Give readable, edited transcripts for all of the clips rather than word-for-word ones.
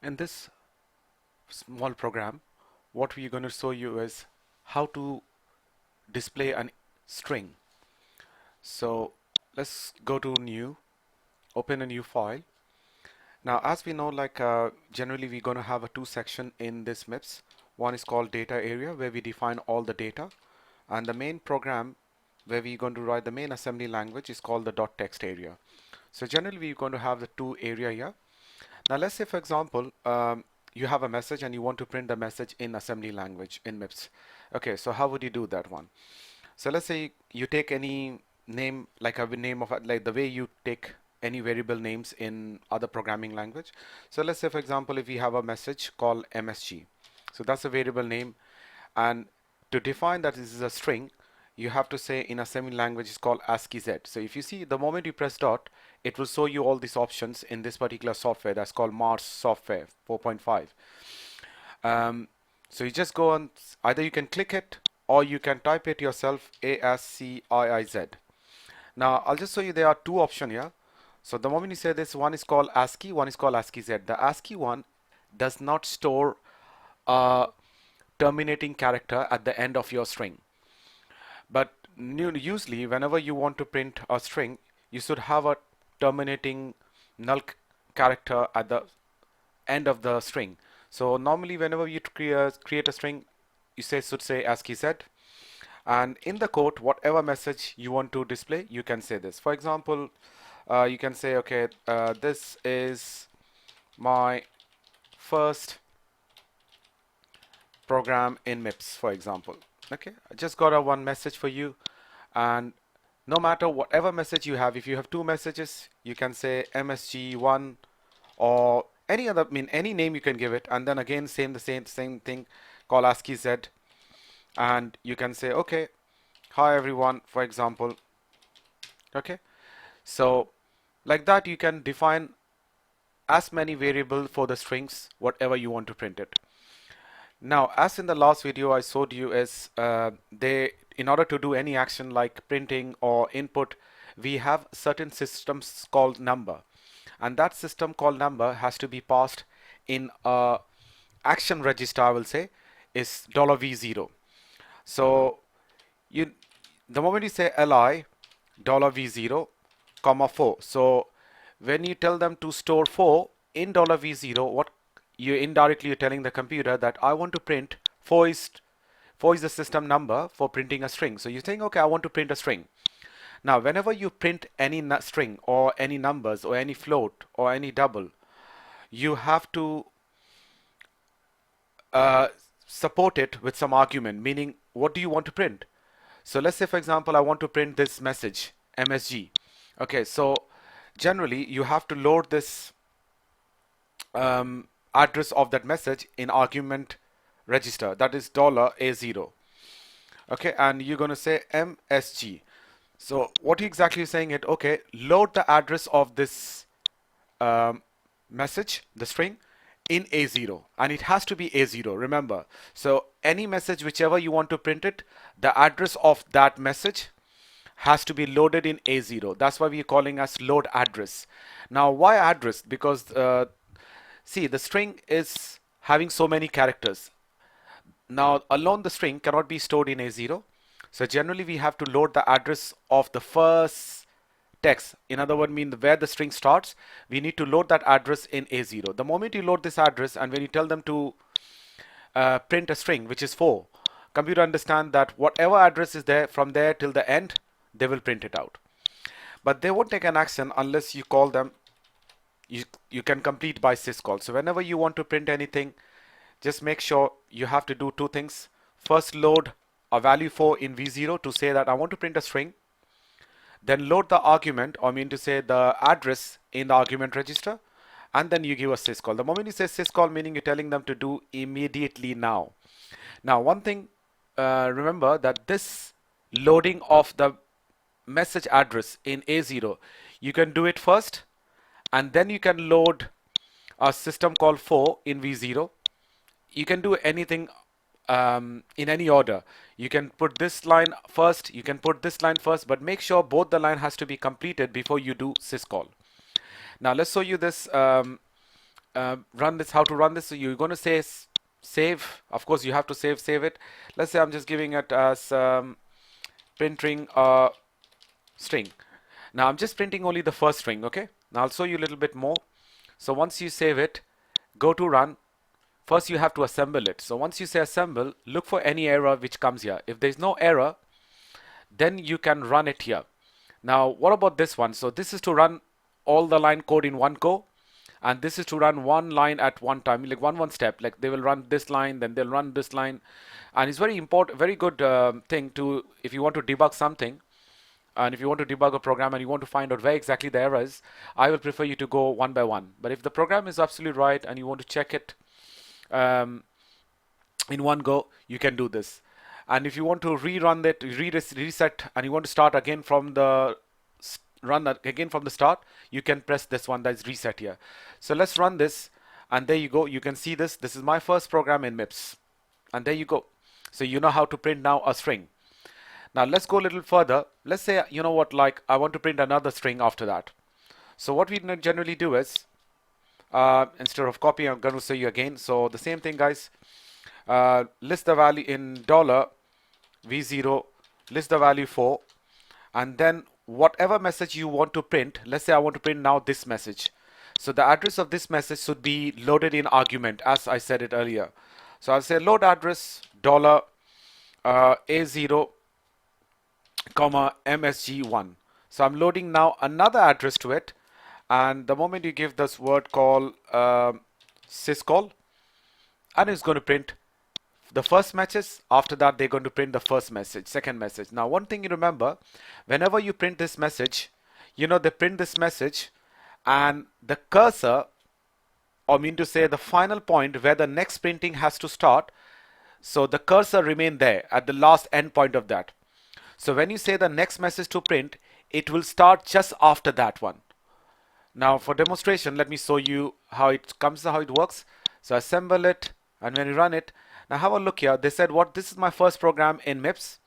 In this small program, what we're going to show you is how to display a string. So let's go to new, open a new file. Now, as we know, generally we're going to have a two section in this MIPS. One is called data area, where we define all the data, and the main program where we're going to write the main assembly language is called the .text area. So generally we're going to have the two area here. Now let's say, for example, you have a message and you want to print the message in assembly language in MIPS. Okay, so how would you do that one? So let's say you take any name, like a name of like the way you take any variable names in other programming language. So let's say, for example, if we have a message called MSG, so that's a variable name, and to define that this is a string, you have to say in assembly language is called ASCII Z. So if you see, the moment you press dot, it will show you all these options in this particular software that's called Mars software 4.5. So you just go on, either you can click it or you can type it yourself, ASCII. Now I'll just show you there are two options here. So the moment you say this, one is called ASCII, one is called ASCII Z. The ASCII one does not store a terminating character at the end of your string. But usually whenever you want to print a string, you should have a terminating null character at the end of the string. So normally whenever you create a string, you should say ASCII Z, and in the code whatever message you want to display, you can say this. For example, you can say, okay, this is my first program in MIPS, for example. Okay, I just got a one message for you, and no matter whatever message you have, if you have two messages, you can say MSG1 or any other, any name you can give it, and then again the same thing, call ASCII Z, and you can say, okay, hi everyone, for example. Okay, so like that you can define as many variables for the strings, whatever you want to print it. Now, as in the last video I showed you is in order to do any action like printing or input, we have certain systems called number, and that system called number has to be passed in a action register, I will say, is $V0. So the moment you say li $V0, comma 4, so when you tell them to store 4 in $V0, what you're telling the computer that I want to print 4 is the system number for printing a string. So you're saying, okay, I want to print a string. Now whenever you print any string or any numbers or any float or any double, you have to support it with some argument, meaning what do you want to print? So let's say, for example, I want to print this message MSG. Okay, so generally you have to load this address of that message in argument register, that is $A0. Okay, and you're going to say MSG. So what exactly you're saying it, okay, load the address of this message, the string, in A0, and it has to be A0, remember. So any message whichever you want to print it, the address of that message has to be loaded in A0. That's why we're calling as load address. Now why address? Because see, the string is having so many characters. Now alone the string cannot be stored in A0, so generally we have to load the address of the first text. In other words, where the string starts, we need to load that address in A0. The moment you load this address and when you tell them to print a string which is 4, computer understand that whatever address is there from there till the end, they will print it out. But they won't take an action unless you call them. You can complete by syscall. So whenever you want to print anything, just make sure you have to do two things. First, load a value 4 in V0 to say that I want to print a string. Then load the argument, or to say the address in the argument register, and then you give a syscall. The moment you say syscall, meaning you're telling them to do immediately now. Now one thing, remember that this loading of the message address in A0, you can do it first, and then you can load a system called 4 in V0. You can do anything in any order. You can put this line first, you can put this line first, but make sure both the line has to be completed before you do syscall. Now let's show you this run this, how to run this. So you're going to say save. Of course, you have to save it. Let's say I'm just giving it as printing a string. Now I'm just printing only the first string. Okay. Now I'll show you a little bit more. So once you save it, go to run. First, you have to assemble it. So once you say assemble, look for any error which comes here. If there's no error, then you can run it here. Now, what about this one? So this is to run all the line code in one go, and this is to run one line at one time, like one step. Like they will run this line, then they'll run this line, and it's very important, very good thing to, if you want to debug something, and if you want to debug a program and you want to find out where exactly the error is, I will prefer you to go one by one. But if the program is absolutely right and you want to check it in one go, you can do this. And if you want to rerun that, reset, and you want to start again from the again from the start, you can press this one, that's reset here. So let's run this, and there you go. You can see this. This is my first program in MIPS, and there you go. So you know how to print now a string. Now let's go a little further. Let's say, you know what, like I want to print another string after that. So what we generally do is, instead of copying, I'm going to show you again. So the same thing, guys. List the value in $V0, list the value 4, and then whatever message you want to print. Let's say I want to print now this message. So the address of this message should be loaded in argument, as I said it earlier. So I'll say load address $A0, MSG1. So I'm loading now another address to it, and the moment you give this word call syscall, and it's going to print the first message. After that, they're going to print the first message, second message. Now, one thing you remember, whenever you print this message, you know, they print this message, and the cursor, or mean to say the final point where the next printing has to start, so the cursor remain there at the last end point of that. So when you say the next message to print, it will start just after that one. Now for demonstration, let me show you how it comes, how it works. So assemble it, and when you run it, now have a look here. They said, what, this is my first program in MIPS,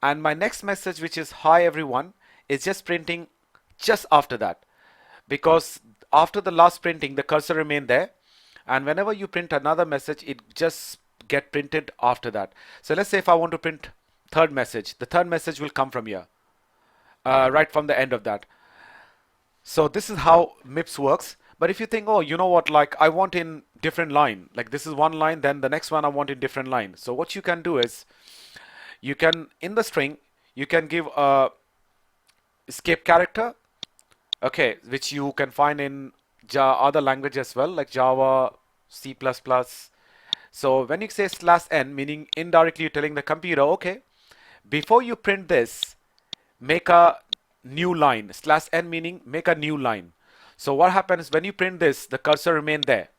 and my next message, which is hi everyone, is just printing just after that, because after the last printing the cursor remained there, and whenever you print another message, it just get printed after that. So let's say if I want to print third message, the third message will come from here, right from the end of that. So this is how MIPS works. But if you think, oh, you know what, like I want in different line, like this is one line, then the next one I want in different line. So what you can do is, you can, in the string, you can give a escape character, okay, which you can find in other language as well, like Java, C++. So when you say /n, meaning indirectly you're telling the computer, okay, before you print this, make a new line. /n meaning make a new line. So what happens when you print this, the cursor remain there.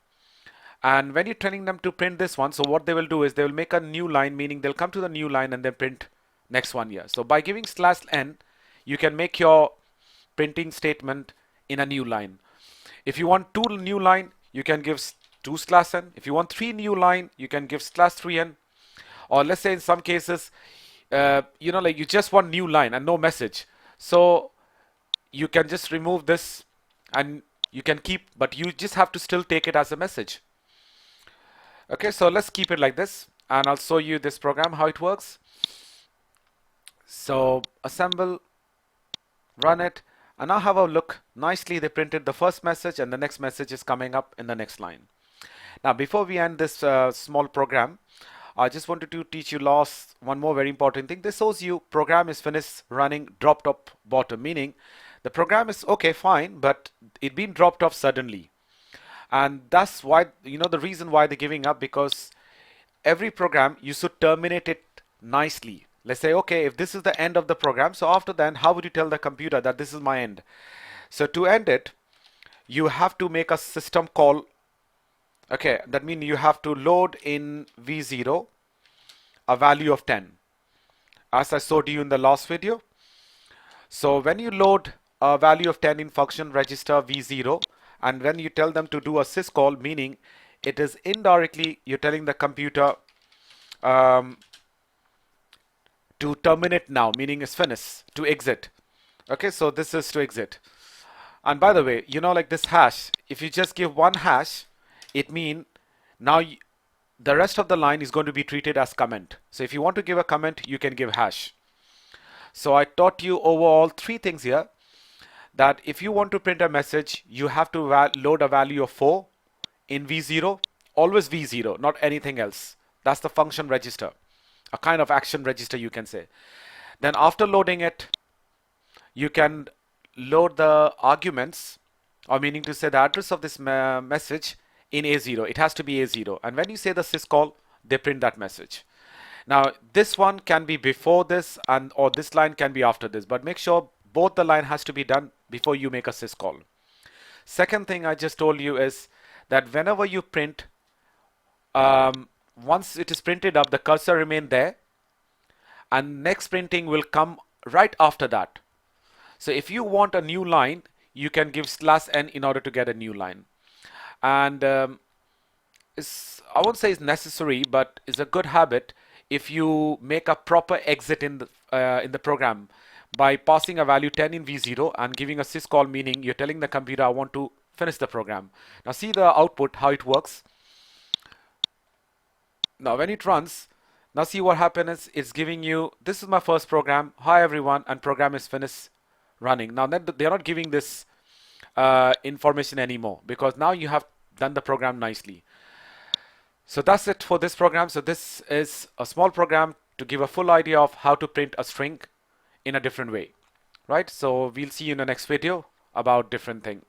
And when you're telling them to print this one, so what they will do is they will make a new line, meaning they'll come to the new line and then print next one here. So by giving /n, you can make your printing statement in a new line. If you want 2 new line, you can give 2/n. If you want 3 new line, you can give /3n. Or let's say in some cases, you know, like you just want new line and no message. So you can just remove this and you can keep, but you just have to still take it as a message. Okay, so let's keep it like this, and I'll show you this program, how it works. So assemble, run it, and now have a look. Nicely they printed the first message, and the next message is coming up in the next line. Now before we end this small program, I just wanted to teach you one more very important thing. This shows you program is finished running, dropped off bottom, meaning the program is okay, fine, but it been dropped off suddenly. And that's why, you know, the reason why they're giving up, because every program you should terminate it nicely. Let's say, okay, if this is the end of the program, so after then, how would you tell the computer that this is my end? So to end it, you have to make a system call. Okay, that means you have to load in V0 a value of 10, as I showed you in the last video. So when you load a value of 10 in function register V0, and when you tell them to do a syscall, meaning it is indirectly you're telling the computer to terminate now, meaning it's finished, to exit. Okay, so this is to exit. And by the way, you know, like this hash, if you just give one hash, it means now the rest of the line is going to be treated as comment. So if you want to give a comment, you can give hash. So I taught you overall three things here, that if you want to print a message, you have to load a value of 4 in V0, always V0, not anything else. That's the function register, a kind of action register, you can say. Then after loading it, you can load the arguments, or meaning to say the address of this message in A0. It has to be A0. And when you say the syscall, they print that message. Now, this one can be before this, and or this line can be after this, but make sure both the line has to be done before you make a syscall. Second thing I just told you is that whenever you print, once it is printed up, the cursor remain there, and next printing will come right after that. So if you want a new line, you can give /n in order to get a new line. And I won't say it's necessary, but it's a good habit if you make a proper exit in the program by passing a value 10 in V0 and giving a syscall, meaning you're telling the computer, I want to finish the program. Now see the output, how it works. Now when it runs, now see what happens. It's giving you, this is my first program, hi everyone, and program is finished running. Now they're not giving this information anymore, because now you have done the program nicely. So that's it for this program. So this is a small program to give a full idea of how to print a string in a different way, right? So we'll see you in the next video about different thing.